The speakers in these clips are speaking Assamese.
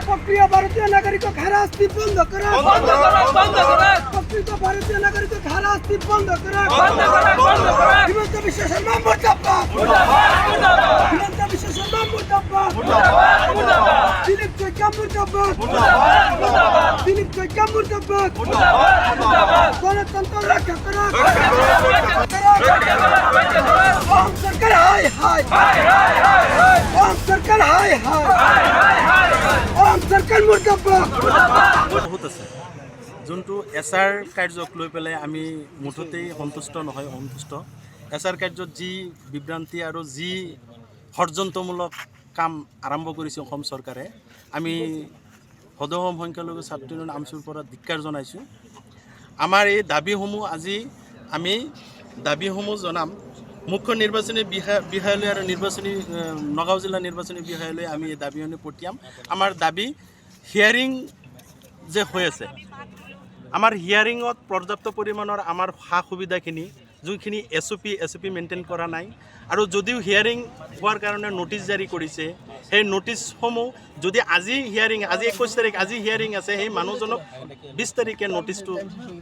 প্রক্রিয়া ভারতীয় নাগরিকক হেরাস্তি বন্ধ করা, প্রকৃত ভারতীয় নাগরিকক হেরাস্তি বন্ধ করা, হিমন্ত বিশ্ব শর্মা মুর্দাবাদ, হিমন্ত বিশ্ব শর্মা মুর্দাবাদ, দিলীপ জয়কা মুর্দাবাদ, দিলীপ জয়কা মুর্দাবাদ, গণতন্ত্র রক্ষা করা, ওম সরকার হাই হাই, ওম সরকার হাই হাই, ওম সরকার মুর্দাবাদ। বহুত আছে যোনটো এছাৰ কাৰ্যক লৈ পেলাই আমি মুঠতেই সন্তুষ্ট নহয়, অসন্তুষ্ট। এছাৰ কাৰ্যত যি বিভ্ৰান্তি আৰু যি ষড়যন্ত্ৰমূলক কাম আৰম্ভ কৰিছে অসম চৰকাৰে, আমি সদৌ সংখ্যালঘু ছাত্ৰ ইউনিয়ন আমছুৰ পৰা ধিক্কাৰ জনাইছোঁ। আমাৰ এই দাবীসমূহ আজি আমি দাবীসমূহ জনাম মুখ্য নিৰ্বাচনী বিষয়ালয় আৰু নগাঁও জিলা নিৰ্বাচনী বিষয়ালয় আমি এই দাবীসমূহ পঠিয়াম। আমাৰ দাবী হিয়াৰিং যে হৈ আছে, আমাৰ হিয়াৰিঙত পৰ্যাপ্ত পৰিমাণৰ আমাৰ সা সুবিধাখিনি যোনখিনি এছ অ' পি মেইনটেইন কৰা নাই, আৰু যদিও হিয়াৰিং হোৱাৰ কাৰণে নটিচ জাৰি কৰিছে, সেই নটিচসমূহ যদি আজি হিয়াৰিং, আজি 21 তাৰিখ, আজি হিয়াৰিং আছে, সেই মানুহজনক 20 তাৰিখে নটিচটো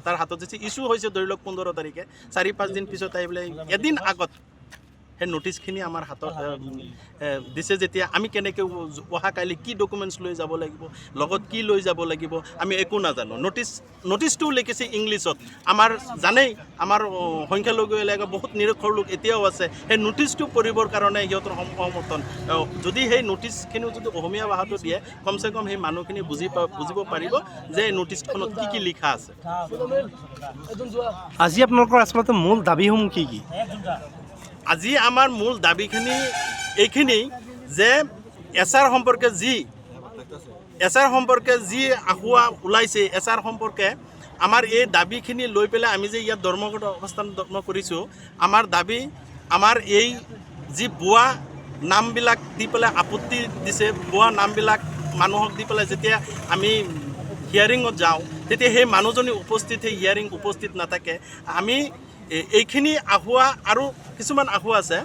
তাৰ হাতত দিছে। ইছ্যু হৈছে ধৰি লওক 15 তাৰিখে, 4-5 দিন পিছত আহি পেলাই এদিন আগত সেই নটিচখিনি আমাৰ হাতত দিছে। যেতিয়া আমি কেনেকৈ অহাকালি কি ডকুমেণ্টছ লৈ যাব লাগিব, লগত কি লৈ যাব লাগিব, আমি একো নাজানো। নটিচটোও লিখিছে ইংলিছত। আমাৰ জানেই আমাৰ সংখ্যালঘু এলেকা বহুত নিৰক্ষৰ লোক এতিয়াও আছে। সেই নটিচটো পঢ়িবৰ কাৰণে সিহঁতৰ সমৰ্থন, যদি সেই নটিচখিনিও যদি অসমীয়া ভাষাটো দিয়ে, কমচে কম সেই মানুহখিনি বুজিব পাৰিব যে নটিচখনত কি কি লিখা আছে। আজি আপোনালোকৰ আচলতে মূল দাবীসমূহ কি কি? আজি আমাৰ মূল দাবীখিনি এইখিনি যে এছাৰ সম্পৰ্কে যি আহুৱা ওলাইছে, এছাৰ সম্পৰ্কে আমাৰ এই দাবীখিনি লৈ পেলাই আমি যে ইয়াত ধৰ্মঘট অৱস্থান কৰিছোঁ, আমাৰ দাবী, আমাৰ এই যি ভুৱা নামবিলাক দি পেলাই আপত্তি দিছে, ভুৱা নামবিলাক মানুহক দি পেলাই যেতিয়া আমি হিয়াৰিঙত যাওঁ, তেতিয়া সেই মানুহজনী উপস্থিত, সেই হিয়াৰিং উপস্থিত নাথাকে। আমি এইখিনি আহুৱা আৰু কিছুমান আহুৱা আছে।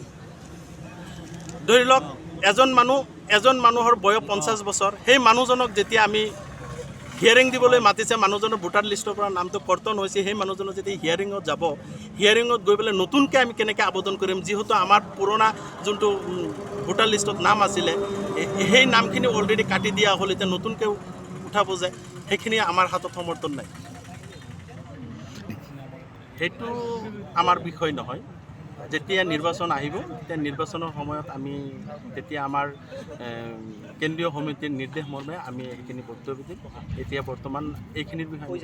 ধৰি লওক এজন মানুহৰ বয়স 50 বছৰ, সেই মানুহজনক যেতিয়া আমি হিয়াৰিং দিবলৈ মাতিছে, মানুহজনৰ ভোটাৰ লিষ্টৰ পৰা নামটো কৰ্তন হৈছে, সেই মানুহজনৰ যেতিয়া হিয়াৰিঙত যাব, হিয়াৰিঙত গৈ পেলাই নতুনকৈ আমি কেনেকৈ আবেদন কৰিম, যিহেতু আমাৰ পুৰণা যোনটো ভোটাৰ লিষ্টত নাম আছিলে, সেই নামখিনি অলৰেডি কাটি দিয়া হ'ল, এতিয়া নতুনকৈ উঠাব যায়, সেইখিনি আমাৰ হাতত সমৰ্থন নাই। সেইটো আমাৰ বিষয় নহয়। যেতিয়া নিৰ্বাচন আহিব, তেতিয়া নিৰ্বাচনৰ সময়ত আমি তেতিয়া আমাৰ কেন্দ্ৰীয় সমিতিৰ নিৰ্দেশ মৰ্মে আমি সেইখিনি বক্তব্য দিম। এতিয়া বৰ্তমান এইখিনিৰ বিষয়ে